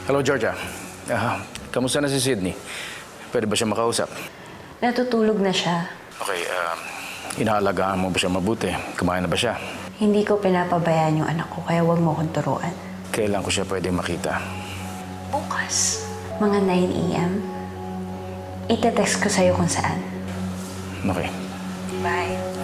Hello, Georgia. Kamusta na si Sydney? Pwede ba siya makausap? Natutulog na siya. Okay, inaalagaan mo ba siya mabuti? Kumain na ba siya? Hindi ko pinapabayaan yung anak ko, kaya huwag mo akong turuan. Kailan ko siya pwede makita? Bukas, mga 9 a.m. Ite-text ko sa'yo kung saan. Okay. Bye.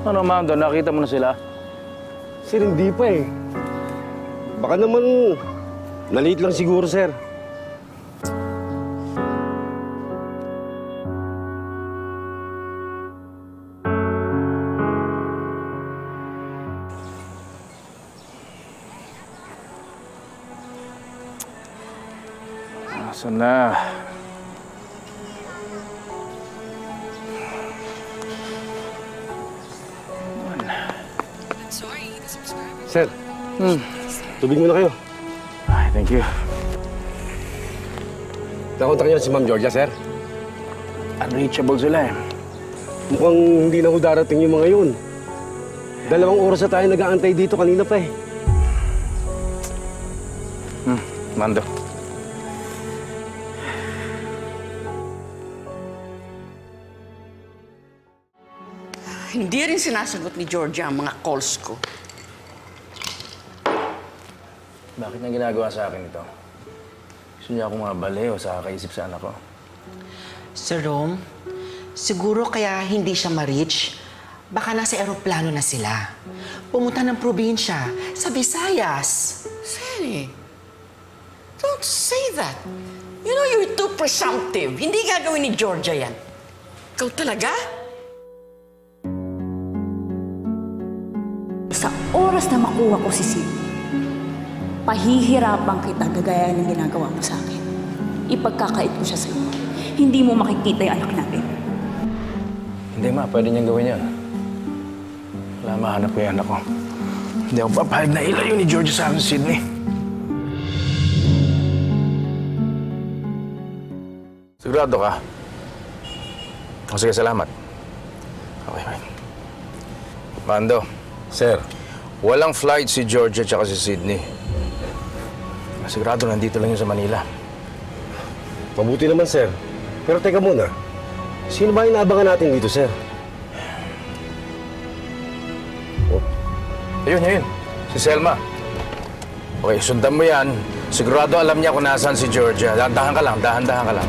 Ano, Mando? Nakita mo na sila? Sir, hindi pa eh. Baka naman, naliit lang siguro, sir. Nasaan na? Sir, tubig muna kayo. Ay, thank you. Nakontak niyo si Ma'am Georgia, sir. Unreachable sila eh. Mukhang hindi na ho darating yung mga yun. 2 oras na tayo nag-aantay dito kanina pa eh. Mando. Hindi rin sinasagot ni Georgia ang mga calls ko. Bakit niya ginagawa sa akin ito? Gusto niya akong mabali o sa kakaisip sa anak ko? Sir Rome, siguro kaya hindi siya ma-reach. Baka nasa eroplano na sila. Pumunta ng probinsya, sa Visayas. Sally, don't say that. You know, you're too presumptive. Hindi gagawin ni Georgia yan. Ikaw talaga? Sa oras na makuha ko si Sid, pahihirapan kita gagaya ng ginagawa mo sa akin. Ipagkakait ko siya sa'yo. Hindi mo makikita yung anak natin. Hindi, Ma. Pwede niyang gawin yan. Wala, mahanap ko yung anak ko. Hindi ako papayag na ilayo ni Georgia sa akin si Sydney. Sigurado ka? O sige, salamat. Okay, fine. Mando. Sir. Walang flight si Georgia tsaka si Sydney. Sigurado nandito lang yun sa Manila. Mabuti naman, sir. Pero teka muna. Sino ba inaabangan natin dito, sir? Oh. Ayun. Si Selma. Okay, sundan mo yan. Sigurado alam niya kung nasaan si Georgia. Dahan-dahan ka lang.